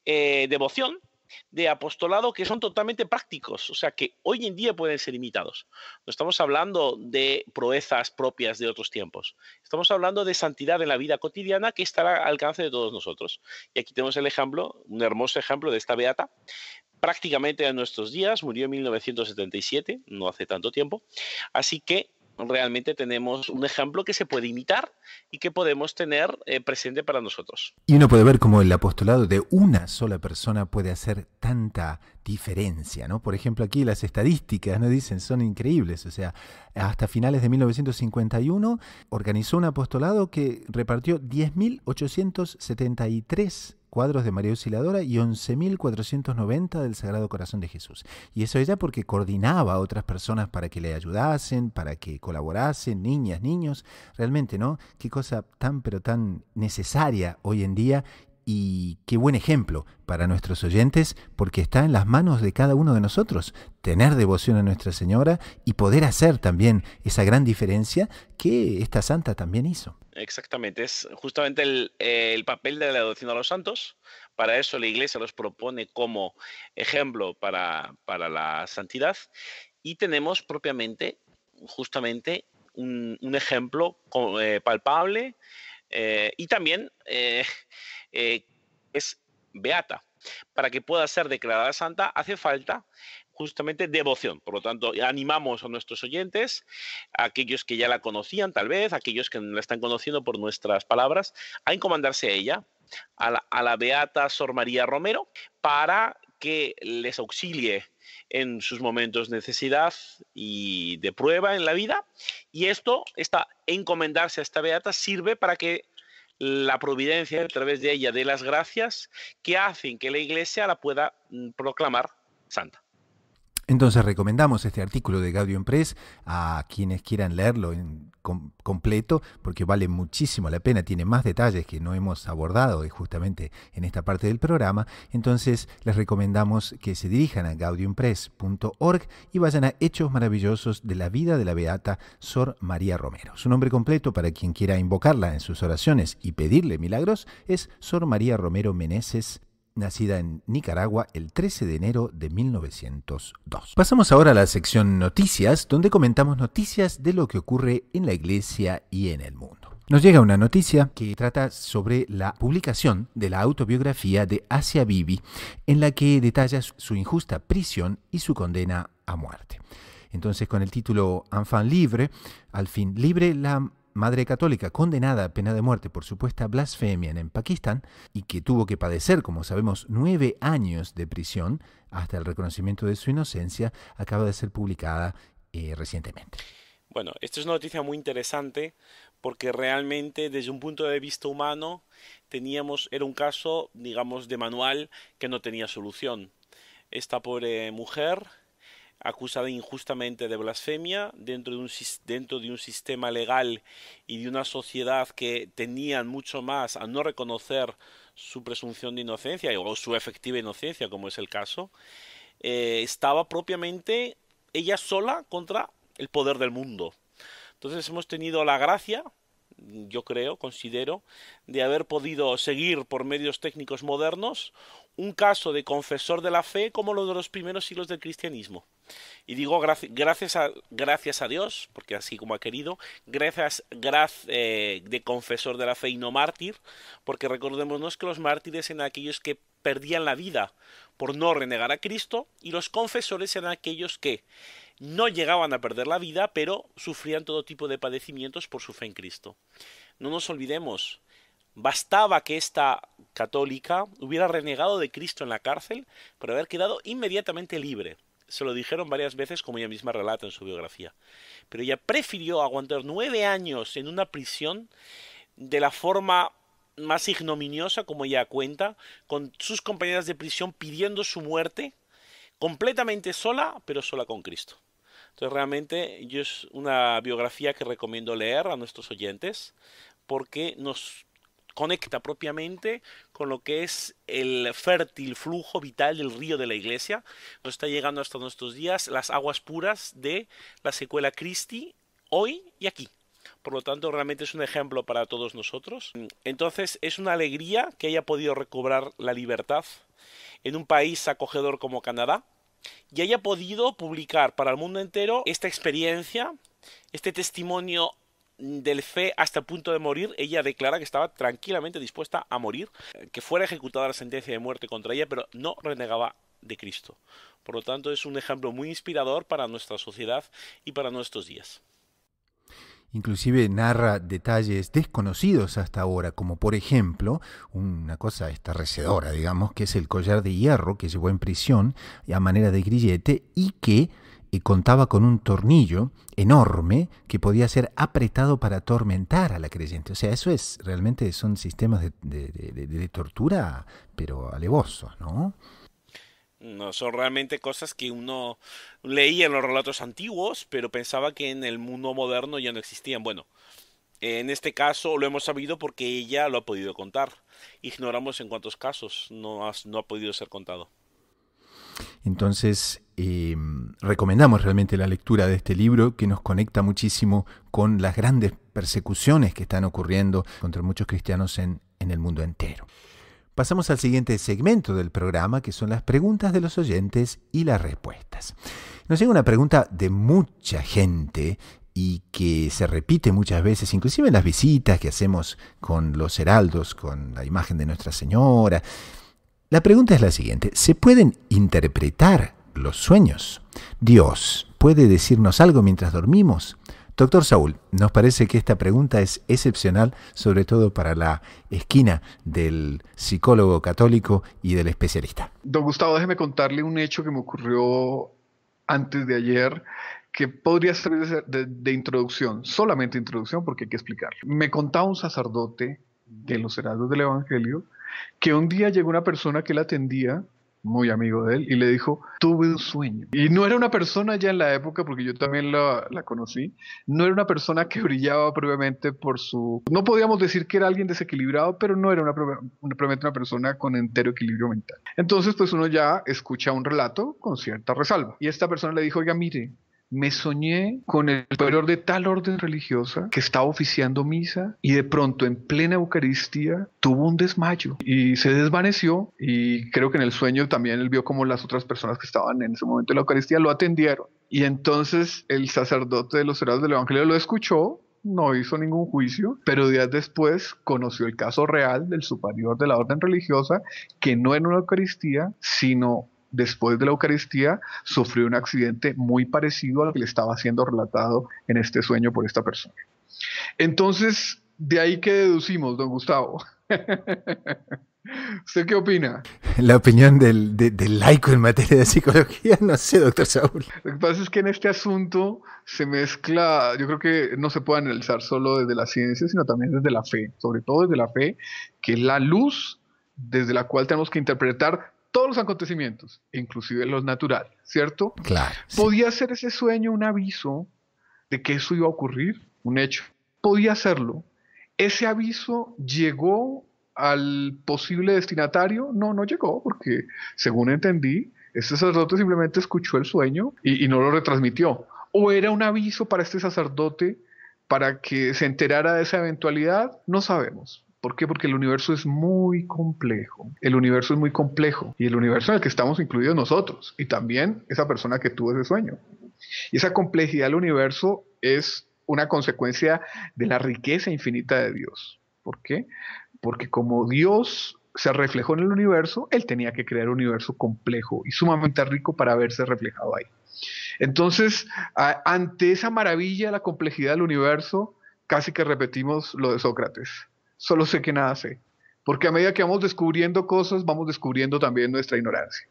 devoción de apostolado que son totalmente prácticos, o sea, que hoy en día pueden ser imitados. No estamos hablando de proezas propias de otros tiempos. Estamos hablando de santidad en la vida cotidiana que está al alcance de todos nosotros. Y aquí tenemos el ejemplo, un hermoso ejemplo de esta beata, prácticamente en nuestros días, murió en 1977, no hace tanto tiempo, así que realmente tenemos un ejemplo que se puede imitar y que podemos tener presente para nosotros. Y uno puede ver cómo el apostolado de una sola persona puede hacer tanta diferencia, ¿no? Por ejemplo, aquí las estadísticas, ¿no? Dicen, son increíbles. O sea, hasta finales de 1951 organizó un apostolado que repartió 10.873 cuadros de María Auxiliadora y 11.490 del Sagrado Corazón de Jesús. Y eso ella porque coordinaba a otras personas para que le ayudasen, para que colaborasen, niñas, niños. Realmente, ¿no? Qué cosa tan, pero tan necesaria hoy en día y qué buen ejemplo para nuestros oyentes porque está en las manos de cada uno de nosotros tener devoción a Nuestra Señora y poder hacer también esa gran diferencia que esta santa también hizo. Exactamente, es justamente el papel de la devoción a los santos. Para eso la Iglesia los propone como ejemplo para la santidad y tenemos propiamente, justamente, un ejemplo palpable y también es beata. Para que pueda ser declarada santa hace falta justamente devoción. Por lo tanto, animamos a nuestros oyentes, a aquellos que ya la conocían tal vez, a aquellos que la están conociendo por nuestras palabras, a encomendarse a ella, a la beata Sor María Romero, para que les auxilie en sus momentos de necesidad y de prueba en la vida. Y esta encomendarse a esta beata sirve para que la providencia, a través de ella, dé las gracias que hacen que la Iglesia la pueda proclamar santa. Entonces recomendamos este artículo de Gaudium Press a quienes quieran leerlo en completo porque vale muchísimo la pena, tiene más detalles que no hemos abordado justamente en esta parte del programa. Entonces les recomendamos que se dirijan a gaudiumpress.org y vayan a Hechos Maravillosos de la Vida de la Beata Sor María Romero. Su nombre completo para quien quiera invocarla en sus oraciones y pedirle milagros es Sor María Romero Meneses, nacida en Nicaragua el 13 de enero de 1902. Pasamos ahora a la sección Noticias, donde comentamos noticias de lo que ocurre en la Iglesia y en el mundo. Nos llega una noticia que trata sobre la publicación de la autobiografía de Asia Bibi, en la que detalla su injusta prisión y su condena a muerte. Entonces, con el título Enfant libre, al fin libre, la madre católica condenada a pena de muerte por supuesta blasfemia en Pakistán y que tuvo que padecer, como sabemos, 9 años de prisión hasta el reconocimiento de su inocencia, acaba de ser publicada recientemente. Bueno, esta es una noticia muy interesante porque realmente desde un punto de vista humano era un caso, digamos, de manual que no tenía solución. Esta pobre mujer, acusada injustamente de blasfemia dentro de un sistema legal y de una sociedad que tenían mucho más a no reconocer su presunción de inocencia o su efectiva inocencia, como es el caso, estaba propiamente ella sola contra el poder del mundo. Entonces hemos tenido la gracia, yo considero, de haber podido seguir por medios técnicos modernos un caso de confesor de la fe como lo de los primeros siglos del cristianismo. Y digo gracias a Dios, porque así como ha querido, gracias de confesor de la fe y no mártir, porque recordémonos que los mártires eran aquellos que perdían la vida por no renegar a Cristo y los confesores eran aquellos que no llegaban a perder la vida, pero sufrían todo tipo de padecimientos por su fe en Cristo. No nos olvidemos, bastaba que esta católica hubiera renegado de Cristo en la cárcel para haber quedado inmediatamente libre. Se lo dijeron varias veces, como ella misma relata en su biografía. Pero ella prefirió aguantar 9 años en una prisión de la forma más ignominiosa, como ella cuenta, con sus compañeras de prisión pidiendo su muerte, completamente sola, pero sola con Cristo. Entonces realmente es una biografía que recomiendo leer a nuestros oyentes porque nos conecta propiamente con lo que es el fértil flujo vital del río de la Iglesia. Nos está llegando hasta nuestros días las aguas puras de la secuela Christi, hoy y aquí. Por lo tanto, realmente es un ejemplo para todos nosotros. Entonces, es una alegría que haya podido recobrar la libertad en un país acogedor como Canadá y haya podido publicar para el mundo entero esta experiencia, este testimonio del fe hasta el punto de morir. Ella declara que estaba tranquilamente dispuesta a morir, que fuera ejecutada la sentencia de muerte contra ella, pero no renegaba de Cristo. Por lo tanto, es un ejemplo muy inspirador para nuestra sociedad y para nuestros días. Inclusive narra detalles desconocidos hasta ahora, como por ejemplo, una cosa estarrecedora, digamos, que es el collar de hierro que llevó en prisión a manera de grillete y que contaba con un tornillo enorme que podía ser apretado para atormentar a la creyente. O sea, eso es realmente son sistemas de tortura, pero alevosos, ¿no? No son realmente cosas que uno leía en los relatos antiguos, pero pensaba que en el mundo moderno ya no existían. Bueno, en este caso lo hemos sabido porque ella lo ha podido contar. Ignoramos en cuántos casos no ha podido ser contado. Entonces, recomendamos realmente la lectura de este libro que nos conecta muchísimo con las grandes persecuciones que están ocurriendo contra muchos cristianos en el mundo entero. Pasamos al siguiente segmento del programa, que son las preguntas de los oyentes y las respuestas. Nos llega una pregunta de mucha gente y que se repite muchas veces, inclusive en las visitas que hacemos con los heraldos, con la imagen de Nuestra Señora. La pregunta es la siguiente: ¿se pueden interpretar los sueños? ¿Dios puede decirnos algo mientras dormimos? Doctor Saúl, nos parece que esta pregunta es excepcional, sobre todo para la esquina del psicólogo católico y del especialista. Don Gustavo, déjeme contarle un hecho que me ocurrió antes de ayer, que podría servir de introducción, solamente introducción, porque hay que explicarlo. Me contaba un sacerdote de los heraldos del Evangelio que un día llegó una persona que él atendía, muy amigo de él, y le dijo: tuve un sueño. Y no era una persona ya en la época, porque yo también la conocí, no era una persona que brillaba previamente por su... No podíamos decir que era alguien desequilibrado, pero no era probablemente una persona con entero equilibrio mental. Entonces, pues uno ya escucha un relato con cierta resalva. Y esta persona le dijo: oiga, mire, me soñé con el superior de tal orden religiosa que estaba oficiando misa y de pronto en plena Eucaristía tuvo un desmayo y se desvaneció, y creo que en el sueño también él vio como las otras personas que estaban en ese momento en la Eucaristía lo atendieron. Y entonces el sacerdote de los heraldos del Evangelio lo escuchó, no hizo ningún juicio, pero días después conoció el caso real del superior de la orden religiosa que no en una Eucaristía, sino después de la Eucaristía, sufrió un accidente muy parecido al que le estaba siendo relatado en este sueño por esta persona. Entonces, de ahí que deducimos, don Gustavo. ¿Usted qué opina? La opinión del laico en materia de psicología, no sé, doctor Saúl. Lo que pasa es que en este asunto se mezcla, yo creo que no se puede analizar solo desde la ciencia, sino también desde la fe, sobre todo desde la fe, que es la luz desde la cual tenemos que interpretar todos los acontecimientos, inclusive los naturales, ¿cierto? Claro. Sí. ¿Podía ser ese sueño un aviso de que eso iba a ocurrir? Un hecho. Podía serlo. ¿Ese aviso llegó al posible destinatario? No, no llegó, porque según entendí, este sacerdote simplemente escuchó el sueño y no lo retransmitió. ¿O era un aviso para este sacerdote para que se enterara de esa eventualidad? No sabemos. ¿Por qué? Porque el universo es muy complejo. El universo es muy complejo. Y el universo en el que estamos incluidos nosotros. Y también esa persona que tuvo ese sueño. Y esa complejidad del universo es una consecuencia de la riqueza infinita de Dios. ¿Por qué? Porque como Dios se reflejó en el universo, Él tenía que crear un universo complejo y sumamente rico para verse reflejado ahí. Entonces, ante esa maravilla de la complejidad del universo, casi que repetimos lo de Sócrates. Solo sé que nada sé. Porque a medida que vamos descubriendo cosas, vamos descubriendo también nuestra ignorancia.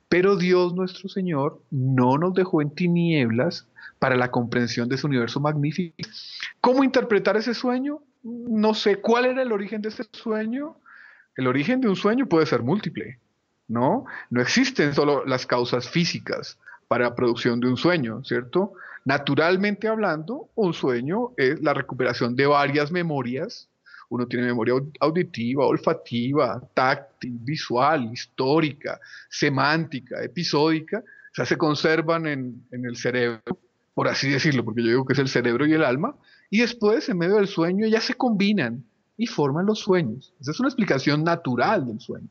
Pero Dios nuestro Señor no nos dejó en tinieblas para la comprensión de ese universo magnífico. ¿Cómo interpretar ese sueño? No sé. ¿Cuál era el origen de ese sueño? El origen de un sueño puede ser múltiple, ¿no? No existen solo las causas físicas para la producción de un sueño, ¿cierto? Naturalmente hablando, un sueño es la recuperación de varias memorias. Uno tiene memoria auditiva, olfativa, táctil, visual, histórica, semántica, episódica. O sea, se conservan en el cerebro por así decirlo, porque yo digo que es el cerebro y el alma, y después en medio del sueño ya se combinan y forman los sueños. Esa es una explicación natural del sueño.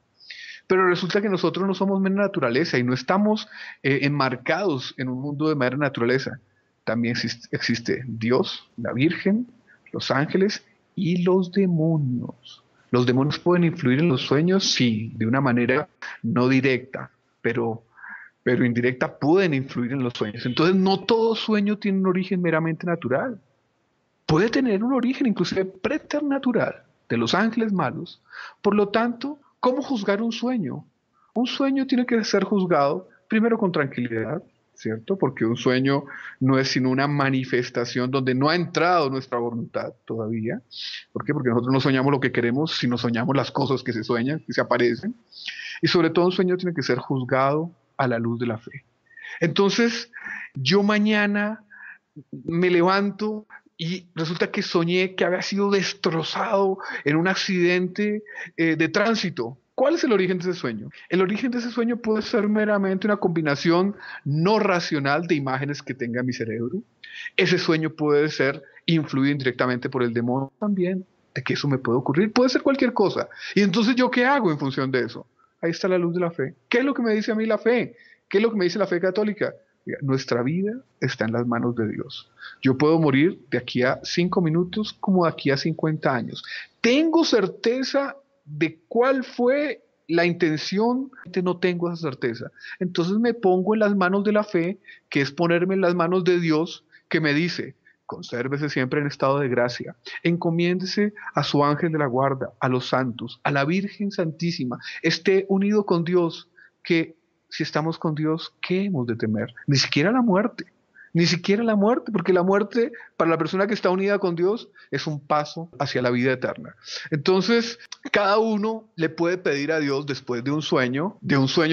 Pero resulta que nosotros no somos mera naturaleza y no estamos enmarcados en un mundo de mera naturaleza. También existe Dios, la Virgen, los ángeles y los demonios. ¿Los demonios pueden influir en los sueños? Sí, de una manera no directa, pero, pero indirecta pueden influir en los sueños. Entonces no todo sueño tiene un origen meramente natural. Puede tener un origen inclusive preternatural de los ángeles malos. Por lo tanto, ¿cómo juzgar un sueño? Un sueño tiene que ser juzgado primero con tranquilidad, ¿cierto? Porque un sueño no es sino una manifestación donde no ha entrado nuestra voluntad todavía. ¿Por qué? Porque nosotros no soñamos lo que queremos, sino soñamos las cosas que se sueñan, que se aparecen. Y sobre todo un sueño tiene que ser juzgado a la luz de la fe. Entonces, yo mañana me levanto y resulta que soñé que había sido destrozado en un accidente de tránsito. ¿Cuál es el origen de ese sueño? El origen de ese sueño puede ser meramente una combinación no racional de imágenes que tenga mi cerebro. Ese sueño puede ser influido indirectamente por el demonio también, de que eso me puede ocurrir. Puede ser cualquier cosa. Y entonces, ¿yo qué hago en función de eso? Ahí está la luz de la fe. ¿Qué es lo que me dice a mí la fe? ¿Qué es lo que me dice la fe católica? Nuestra vida está en las manos de Dios. Yo puedo morir de aquí a 5 minutos como de aquí a 50 años. ¿Tengo certeza de cuál fue la intención? No tengo esa certeza. Entonces me pongo en las manos de la fe, que es ponerme en las manos de Dios, que me dice: consérvese siempre en estado de gracia, encomiéndese a su ángel de la guarda, a los santos, a la Virgen Santísima, esté unido con Dios, que si estamos con Dios, ¿qué hemos de temer? Ni siquiera la muerte, ni siquiera la muerte, porque la muerte para la persona que está unida con Dios es un paso hacia la vida eterna. Entonces, cada uno le puede pedir a Dios después de un sueño,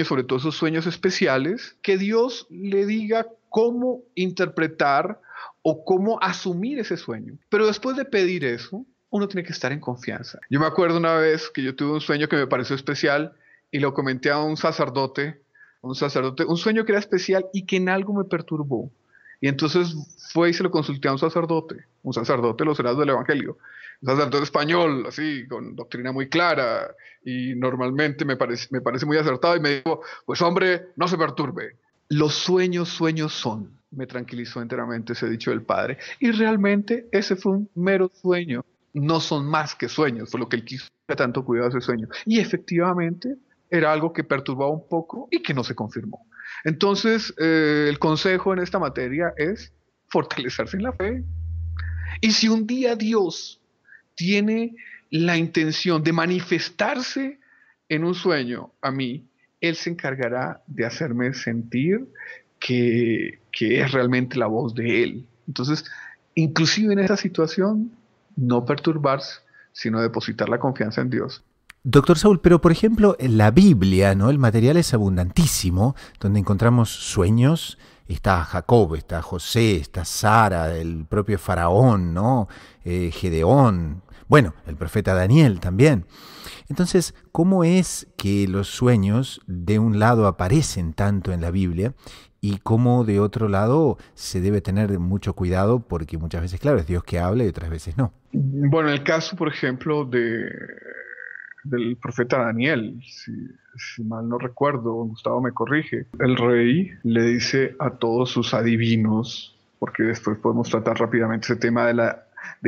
sobre todo esos sueños especiales, que Dios le diga cómo interpretar o cómo asumir ese sueño. Pero después de pedir eso, uno tiene que estar en confianza. Yo me acuerdo una vez que yo tuve un sueño que me pareció especial y lo comenté a un sacerdote, un sueño que era especial y que en algo me perturbó. Y entonces fue y se lo consulté a un sacerdote de los heraldos del Evangelio, un sacerdote español, así, con doctrina muy clara, y normalmente me parece muy acertado, y me dijo: pues hombre, no se perturbe. Los sueños, sueños son. Me tranquilizó enteramente ese dicho del padre. Y realmente ese fue un mero sueño. No son más que sueños, fue lo que él quiso, tanto cuidado ese sueño. Y efectivamente era algo que perturbaba un poco y que no se confirmó. Entonces, el consejo en esta materia es fortalecerse en la fe. Y si un día Dios tiene la intención de manifestarse en un sueño a mí, Él se encargará de hacerme sentir que es realmente la voz de Él. Entonces, inclusive en esa situación, no perturbarse, sino depositar la confianza en Dios. Doctor Saúl, pero por ejemplo, en la Biblia, ¿no? El material es abundantísimo, donde encontramos sueños. Está Jacob, está José, está Sara, el propio Faraón, ¿no? Gedeón, bueno, el profeta Daniel también. Entonces, ¿cómo es que los sueños de un lado aparecen tanto en la Biblia y cómo de otro lado se debe tener mucho cuidado porque muchas veces, claro, es Dios que habla y otras veces no? Bueno, en el caso, por ejemplo, del profeta Daniel, si mal no recuerdo, Gustavo me corrige, el rey le dice a todos sus adivinos, porque después podemos tratar rápidamente ese tema de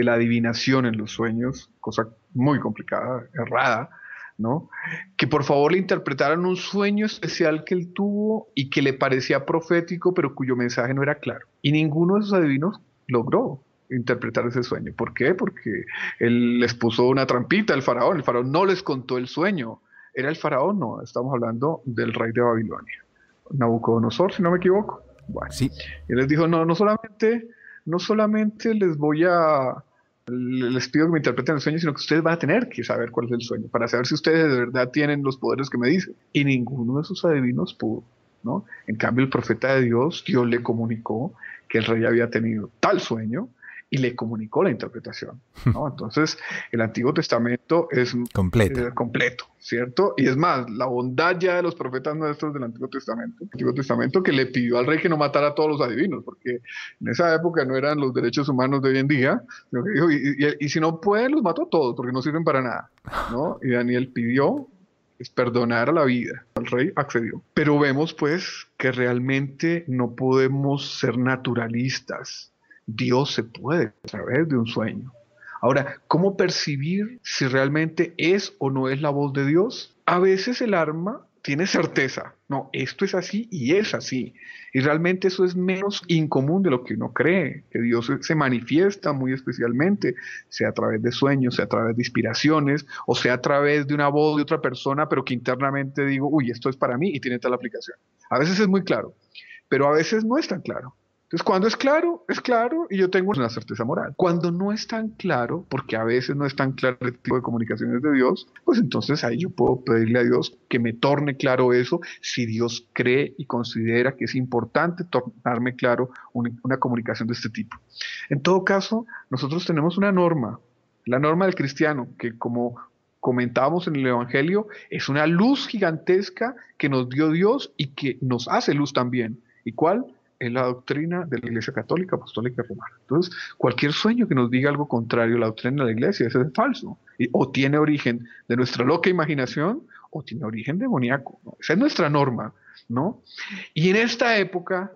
la adivinación en los sueños, cosa muy complicada, errada, ¿no? Que por favor le interpretaran un sueño especial que él tuvo y que le parecía profético, pero cuyo mensaje no era claro. Y ninguno de esos adivinos logró interpretar ese sueño. ¿Por qué? Porque él les puso una trampita al faraón. El faraón no les contó el sueño. ¿Era el faraón? No, estamos hablando del rey de Babilonia, Nabucodonosor, si no me equivoco. Bueno, Sí. y les dijo: no solamente les pido que me interpreten el sueño, sino que ustedes van a tener que saber cuál es el sueño, para saber si ustedes de verdad tienen los poderes que me dicen. Y ninguno de sus adivinos pudo, ¿no? En cambio, el profeta de Dios le comunicó que el rey había tenido tal sueño y le comunicó la interpretación, ¿no? Entonces, el Antiguo Testamento es completo, ¿cierto? Y es más, la bondad ya de los profetas nuestros del Antiguo Testamento que le pidió al rey que no matara a todos los adivinos, porque en esa época no eran los derechos humanos de hoy en día, sino que dijo, y si no pueden, los mato a todos, porque no sirven para nada, ¿no? Y Daniel pidió perdonar a la vida. El rey accedió. Pero vemos pues que realmente no podemos ser naturalistas. Dios se puede a través de un sueño. Ahora, ¿cómo percibir si realmente es o no es la voz de Dios? A veces el alma tiene certeza. No, esto es así y es así. Y realmente eso es menos incomún de lo que uno cree, que Dios se manifiesta muy especialmente, sea a través de sueños, sea a través de inspiraciones, o sea a través de una voz de otra persona, pero que internamente digo, uy, esto es para mí y tiene tal aplicación. A veces es muy claro, pero a veces no es tan claro. Entonces, cuando es claro y yo tengo una certeza moral. Cuando no es tan claro, porque a veces no es tan claro el tipo de comunicaciones de Dios, pues entonces ahí yo puedo pedirle a Dios que me torne claro eso, si Dios cree y considera que es importante tornarme claro una comunicación de este tipo. En todo caso, nosotros tenemos una norma, la norma del cristiano, que como comentábamos en el Evangelio, es una luz gigantesca que nos dio Dios y que nos hace luz también. ¿Y cuál? Es la doctrina de la Iglesia Católica, Apostólica y Romana. Entonces, cualquier sueño que nos diga algo contrario a la doctrina de la Iglesia, ese es falso. O tiene origen de nuestra loca imaginación, o tiene origen demoníaco, ¿no? Esa es nuestra norma, ¿no? Y en esta época,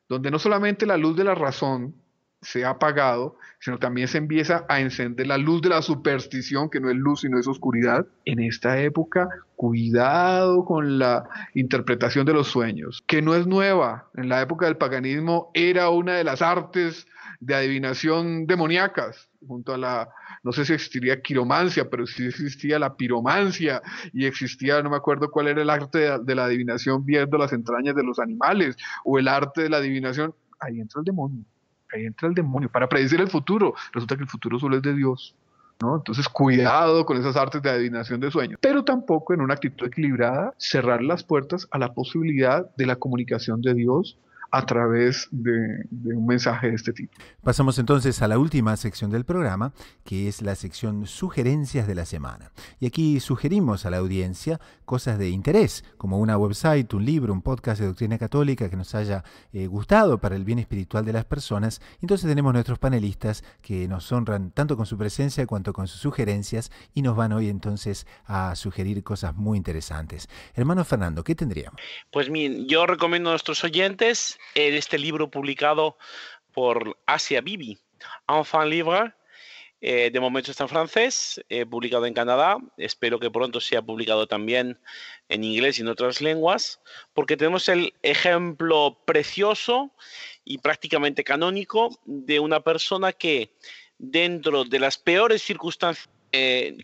donde no solamente la luz de la razón se ha apagado, sino también se empieza a encender la luz de la superstición, que no es luz sino es oscuridad. En esta época, cuidado con la interpretación de los sueños, que no es nueva. En la época del paganismo era una de las artes de adivinación demoníacas, junto a la, no sé si existiría quiromancia, pero sí existía la piromancia, y existía, no me acuerdo cuál era el arte de la adivinación viendo las entrañas de los animales, o el arte de la adivinación. Ahí entra el demonio. Ahí entra el demonio para predecir el futuro. Resulta que el futuro solo es de Dios, ¿no? Entonces, cuidado con esas artes de adivinación de sueños. Pero tampoco, en una actitud equilibrada, cerrar las puertas a la posibilidad de la comunicación de Dios a través de un mensaje de este tipo. Pasamos entonces a la última sección del programa, que es la sección Sugerencias de la Semana. Y aquí sugerimos a la audiencia cosas de interés, como una website, un libro, un podcast de doctrina católica que nos haya gustado para el bien espiritual de las personas. Entonces tenemos nuestros panelistas que nos honran tanto con su presencia cuanto con sus sugerencias y nos van hoy entonces a sugerir cosas muy interesantes. Hermano Fernando, ¿qué tendríamos? Pues bien, yo recomiendo a nuestros oyentes este libro publicado por Asia Bibi, Enfant Libre. De momento está en francés, publicado en Canadá. Espero que pronto sea publicado también en inglés y en otras lenguas, porque tenemos el ejemplo precioso y prácticamente canónico de una persona que, dentro de las peores circunstancias,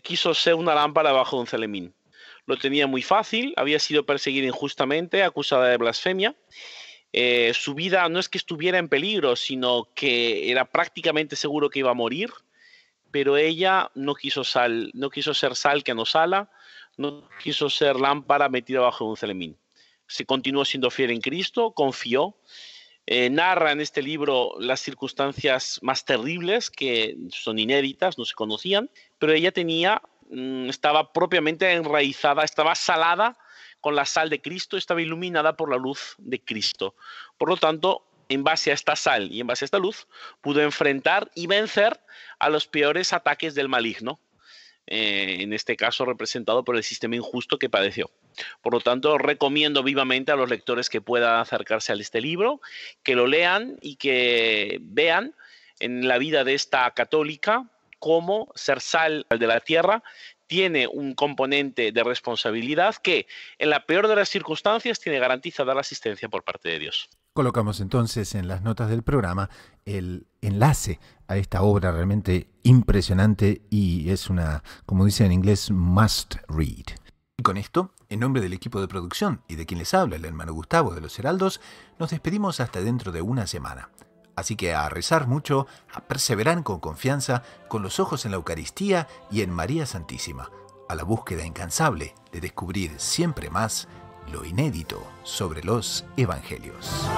quiso ser una lámpara bajo un celemín. Lo tenía muy fácil, había sido perseguida injustamente, acusada de blasfemia. Su vida no es que estuviera en peligro, sino que era prácticamente seguro que iba a morir, pero ella no quiso ser sal que no sala, no quiso ser lámpara metida bajo un celemín. Se continuó siendo fiel en Cristo, confió. Narra en este libro las circunstancias más terribles, que son inéditas, no se conocían, pero ella estaba propiamente enraizada, estaba salada con la sal de Cristo, estaba iluminada por la luz de Cristo. Por lo tanto, en base a esta sal y en base a esta luz, pudo enfrentar y vencer a los peores ataques del maligno, en este caso representado por el sistema injusto que padeció. Por lo tanto, recomiendo vivamente a los lectores que puedan acercarse a este libro, que lo lean y que vean en la vida de esta católica cómo ser sal de la tierra tiene un componente de responsabilidad que, en la peor de las circunstancias, tiene garantizada la asistencia por parte de Dios. Colocamos entonces en las notas del programa el enlace a esta obra realmente impresionante y es una, como dice en inglés, must read. Y con esto, en nombre del equipo de producción y de quien les habla, el hermano Gustavo de los Heraldos, nos despedimos hasta dentro de una semana. Así que a rezar mucho, a perseverar con confianza, con los ojos en la Eucaristía y en María Santísima, a la búsqueda incansable de descubrir siempre más lo inédito sobre los Evangelios.